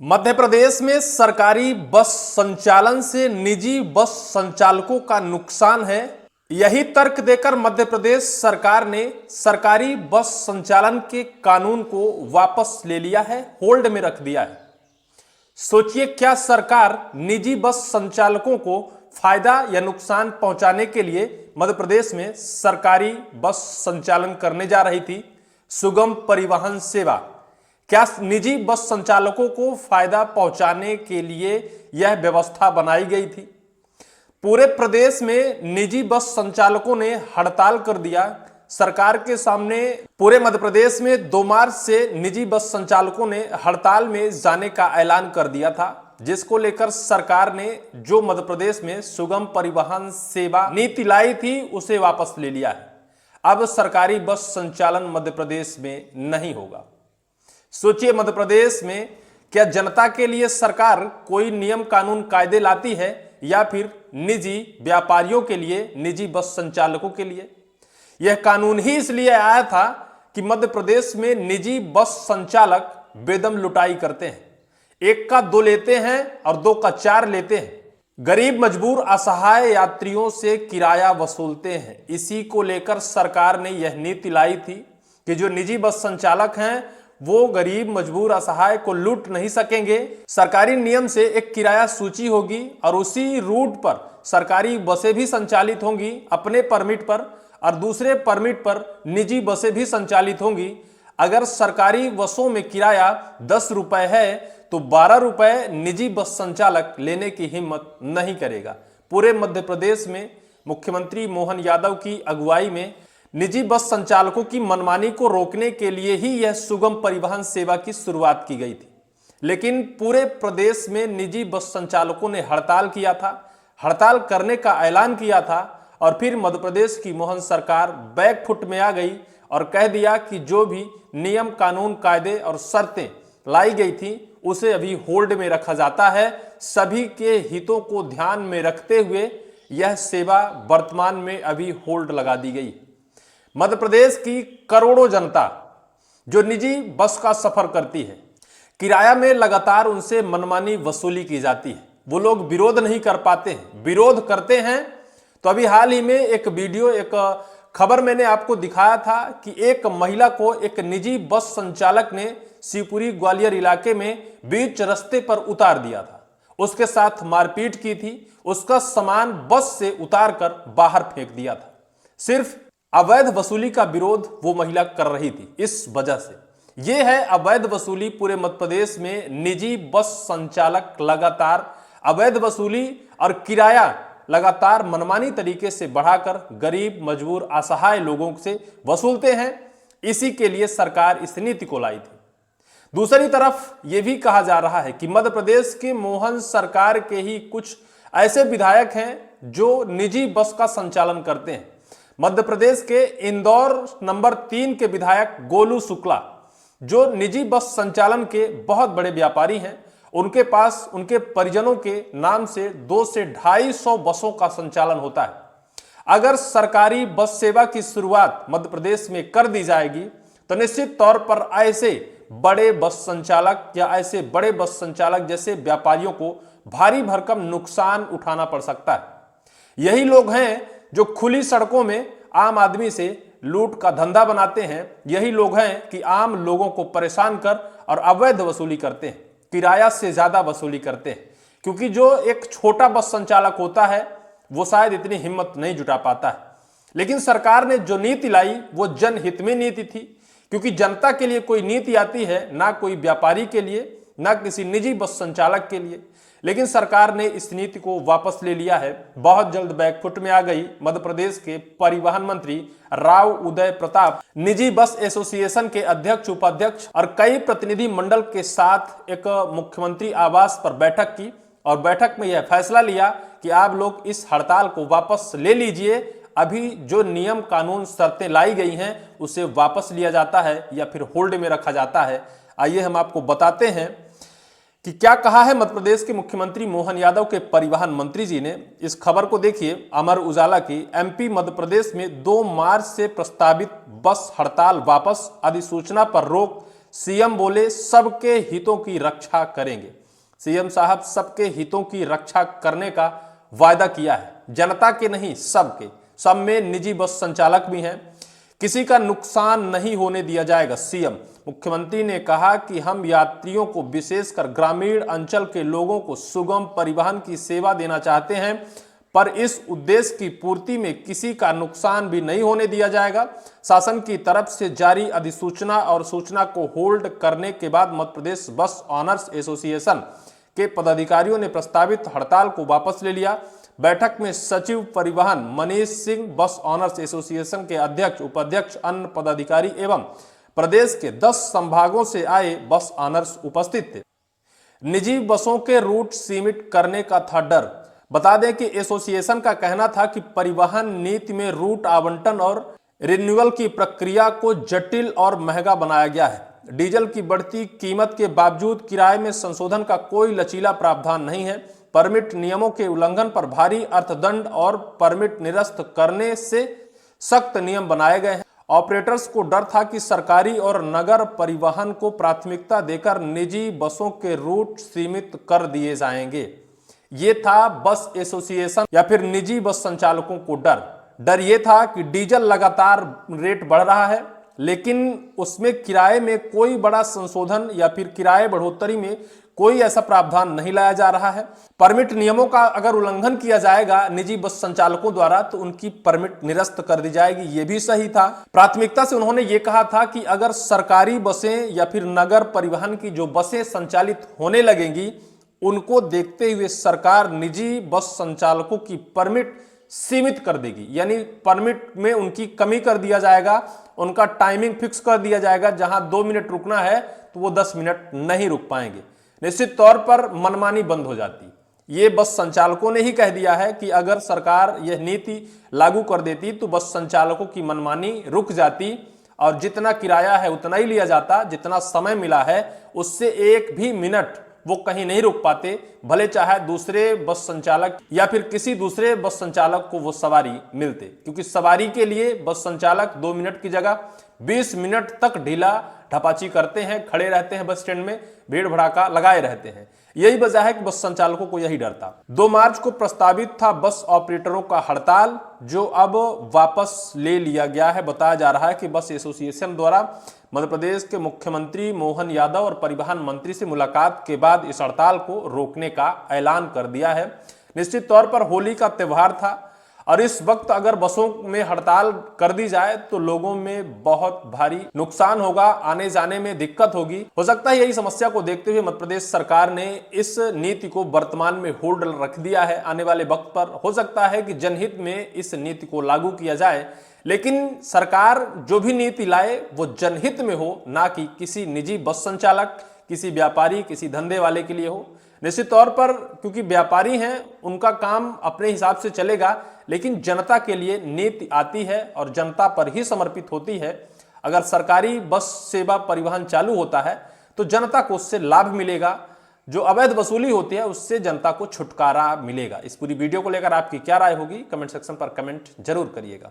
मध्य प्रदेश में सरकारी बस संचालन से निजी बस संचालकों का नुकसान है। यही तर्क देकर मध्य प्रदेश सरकार ने सरकारी बस संचालन के कानून को वापस ले लिया है, होल्ड में रख दिया है। सोचिए, क्या सरकार निजी बस संचालकों को फायदा या नुकसान पहुंचाने के लिए मध्य प्रदेश में सरकारी बस संचालन करने जा रही थी? सुगम परिवहन सेवा, क्या निजी बस संचालकों को फायदा पहुंचाने के लिए यह व्यवस्था बनाई गई थी? पूरे प्रदेश में निजी बस संचालकों ने हड़ताल कर दिया। सरकार के सामने पूरे मध्य प्रदेश में 2 मार्च से निजी बस संचालकों ने हड़ताल में जाने का ऐलान कर दिया था, जिसको लेकर सरकार ने जो मध्य प्रदेश में सुगम परिवहन सेवा नीति लाई थी उसे वापस ले लिया है। अब सरकारी बस संचालन मध्य प्रदेश में नहीं होगा। सोचिए, मध्य प्रदेश में क्या जनता के लिए सरकार कोई नियम कानून कायदे लाती है या फिर निजी व्यापारियों के लिए, निजी बस संचालकों के लिए? यह कानून ही इसलिए आया था कि मध्य प्रदेश में निजी बस संचालक बेदम लुटाई करते हैं। 1 का 2 लेते हैं और 2 का 4 लेते हैं। गरीब, मजबूर, असहाय यात्रियों से किराया वसूलते हैं। इसी को लेकर सरकार ने यह नीति लाई थी कि जो निजी बस संचालक हैं वो गरीब, मजबूर, असहाय को लूट नहीं सकेंगे। सरकारी नियम से एक किराया सूची होगी और उसी रूट पर सरकारी बसें भी संचालित होंगी अपने परमिट पर, और दूसरे परमिट पर निजी बसें भी संचालित होंगी। अगर सरकारी बसों में किराया 10 रुपए है तो 12 रुपए निजी बस संचालक लेने की हिम्मत नहीं करेगा। पूरे मध्य प्रदेश में मुख्यमंत्री मोहन यादव की अगुवाई में निजी बस संचालकों की मनमानी को रोकने के लिए ही यह सुगम परिवहन सेवा की शुरुआत की गई थी। लेकिन पूरे प्रदेश में निजी बस संचालकों ने हड़ताल किया था, हड़ताल करने का ऐलान किया था, और फिर मध्य प्रदेश की मोहन सरकार बैकफुट में आ गई और कह दिया कि जो भी नियम कानून कायदे और शर्तें लाई गई थी उसे अभी होल्ड में रखा जाता है। सभी के हितों को ध्यान में रखते हुए यह सेवा वर्तमान में अभी होल्ड लगा दी गई। मध्य प्रदेश की करोड़ों जनता जो निजी बस का सफर करती है, किराया में लगातार उनसे मनमानी वसूली की जाती है। वो लोग विरोध नहीं कर पाते हैं, विरोध करते हैं। तो अभी हाल ही में एक वीडियो, एक खबर मैंने आपको दिखाया था कि एक महिला को एक निजी बस संचालक ने शिवपुरी ग्वालियर इलाके में बीच रास्ते पर उतार दिया था। उसके साथ मारपीट की थी, उसका सामान बस से उतार कर बाहर फेंक दिया था। सिर्फ अवैध वसूली का विरोध वो महिला कर रही थी। इस वजह से ये है अवैध वसूली। पूरे मध्य प्रदेश में निजी बस संचालक लगातार अवैध वसूली और किराया लगातार मनमानी तरीके से बढ़ाकर गरीब, मजबूर, असहाय लोगों से वसूलते हैं। इसी के लिए सरकार इस नीति को लाई थी। दूसरी तरफ यह भी कहा जा रहा है कि मध्य प्रदेश के मोहन सरकार के ही कुछ ऐसे विधायक हैं जो निजी बस का संचालन करते हैं। मध्य प्रदेश के इंदौर नंबर 3 के विधायक गोलू शुक्ला, जो निजी बस संचालन के बहुत बड़े व्यापारी हैं, उनके पास उनके परिजनों के नाम से 200 से 250 बसों का संचालन होता है। अगर सरकारी बस सेवा की शुरुआत मध्य प्रदेश में कर दी जाएगी तो निश्चित तौर पर ऐसे बड़े बस संचालक या ऐसे बड़े बस संचालक जैसे व्यापारियों को भारी भरकम नुकसान उठाना पड़ सकता है। यही लोग हैं जो खुली सड़कों में आम आदमी से लूट का धंधा बनाते हैं। यही लोग हैं कि आम लोगों को परेशान कर और अवैध वसूली करते हैं, किराया से ज्यादा वसूली करते हैं। क्योंकि जो एक छोटा बस संचालक होता है वो शायद इतनी हिम्मत नहीं जुटा पाता है। लेकिन सरकार ने जो नीति लाई वो जनहित में नीति थी, क्योंकि जनता के लिए कोई नीति आती है, ना कोई व्यापारी के लिए, ना किसी निजी बस संचालक के लिए। लेकिन सरकार ने इस नीति को वापस ले लिया है। बहुत जल्द बैकफुट में आ गई मध्य प्रदेश के परिवहन मंत्री राव उदय प्रताप निजी बस एसोसिएशन के अध्यक्ष, उपाध्यक्ष और कई प्रतिनिधि मंडल के साथ एक मुख्यमंत्री आवास पर बैठक की, और बैठक में यह फैसला लिया कि आप लोग इस हड़ताल को वापस ले लीजिए। अभी जो नियम कानून शर्तें लाई गई हैं उसे वापस लिया जाता है या फिर होल्ड में रखा जाता है। आइए हम आपको बताते हैं कि क्या कहा है मध्य प्रदेश के मुख्यमंत्री मोहन यादव के परिवहन मंत्री जी ने। इस खबर को देखिए, अमर उजाला की। एमपी मध्य प्रदेश में 2 मार्च से प्रस्तावित बस हड़ताल वापस, अधिसूचना पर रोक, सीएम बोले सबके हितों की रक्षा करेंगे। सीएम साहब सबके हितों की रक्षा करने का वायदा किया है, जनता के नहीं सबके। सब में निजी बस संचालक भी हैं। किसी का नुकसान नहीं होने दिया जाएगा। सीएम मुख्यमंत्री ने कहा कि हम यात्रियों को, विशेषकर ग्रामीण अंचल के लोगों को सुगम परिवहन की सेवा देना चाहते हैं, पर इस उद्देश्य की पूर्ति में किसी का नुकसान भी नहीं होने दिया जाएगा। शासन की तरफ से जारी अधिसूचना और सूचना को होल्ड करने के बाद मध्य प्रदेश बस ऑनर्स एसोसिएशन के पदाधिकारियों ने प्रस्तावित हड़ताल को वापस ले लिया। बैठक में सचिव परिवहन मनीष सिंह, बस ऑनर्स एसोसिएशन के अध्यक्ष, उपाध्यक्ष, अन्य पदाधिकारी एवं प्रदेश के 10 संभागों से आए बस ऑनर्स उपस्थित थे। निजी बसों के रूट सीमित करने का था डर। बता दें कि एसोसिएशन का कहना था कि परिवहन नीति में रूट आवंटन और रिन्यूअल की प्रक्रिया को जटिल और महंगा बनाया गया है। डीजल की बढ़ती कीमत के बावजूद किराए में संशोधन का कोई लचीला प्रावधान नहीं है। परमिट नियमों के उल्लंघन पर भारी अर्थदंड और परमिट निरस्त करने से सख्त नियम बनाए गए हैं। ऑपरेटर्स को डर था कि सरकारी और नगर परिवहन को प्राथमिकता देकर निजी बसों के रूट सीमित कर दिए जाएंगे। ये था बस एसोसिएशन या फिर निजी बस संचालकों को डर ये था कि डीजल लगातार रेट बढ़ रहा है, लेकिन उसमें किराए में कोई बड़ा संशोधन या फिर किराए बढ़ोतरी में कोई ऐसा प्रावधान नहीं लाया जा रहा है। परमिट नियमों का अगर उल्लंघन किया जाएगा निजी बस संचालकों द्वारा तो उनकी परमिट निरस्त कर दी जाएगी, ये भी सही था। प्राथमिकता से उन्होंने ये कहा था कि अगर सरकारी बसें या फिर नगर परिवहन की जो बसें संचालित होने लगेंगी, उनको देखते हुए सरकार निजी बस संचालकों की परमिट सीमित कर देगी, यानी परमिट में उनकी कमी कर दिया जाएगा, उनका टाइमिंग फिक्स कर दिया जाएगा। जहां 2 मिनट रुकना है तो वो 10 मिनट नहीं रुक पाएंगे। निश्चित तौर पर मनमानी बंद हो जाती। ये बस संचालकों ने ही कह दिया है कि अगर सरकार यह नीति लागू कर देती तो बस संचालकों की मनमानी रुक जाती और जितना किराया है उतना ही लिया जाता, जितना समय मिला है उससे 1 भी मिनट वो कहीं नहीं रुक पाते, भले चाहे दूसरे बस संचालक या फिर किसी दूसरे बस संचालक को वो सवारी मिलते, क्योंकि सवारी के लिए बस संचालक 2 मिनट की जगह 20 मिनट तक ढीला ढपाची करते हैं, खड़े रहते हैं बस स्टैंड में, भीड़ भड़ाका लगाए रहते हैं। यही वजह है कि बस संचालकों को यही डर था। 2 मार्च को प्रस्तावित था बस ऑपरेटरों का हड़ताल, जो अब वापस ले लिया गया है। बताया जा रहा है कि बस एसोसिएशन द्वारा मध्य प्रदेश के मुख्यमंत्री मोहन यादव और परिवहन मंत्री से मुलाकात के बाद इस हड़ताल को रोकने का ऐलान कर दिया है। निश्चित तौर पर होली का त्यौहार था और इस वक्त अगर बसों में हड़ताल कर दी जाए तो लोगों में बहुत भारी नुकसान होगा, आने जाने में दिक्कत होगी। हो सकता है यही समस्या को देखते हुए मध्य प्रदेश सरकार ने इस नीति को वर्तमान में होल्ड रख दिया है। आने वाले वक्त पर हो सकता है कि जनहित में इस नीति को लागू किया जाए, लेकिन सरकार जो भी नीति लाए वो जनहित में हो, ना कि किसी निजी बस संचालक, किसी व्यापारी, किसी धंधे वाले के लिए हो। निश्चित तौर पर क्योंकि व्यापारी हैं, उनका काम अपने हिसाब से चलेगा, लेकिन जनता के लिए नीति आती है और जनता पर ही समर्पित होती है। अगर सरकारी बस सेवा परिवहन चालू होता है तो जनता को उससे लाभ मिलेगा, जो अवैध वसूली होती है उससे जनता को छुटकारा मिलेगा। इस पूरी वीडियो को लेकर आपकी क्या राय होगी, कमेंट सेक्शन पर कमेंट जरूर करिएगा।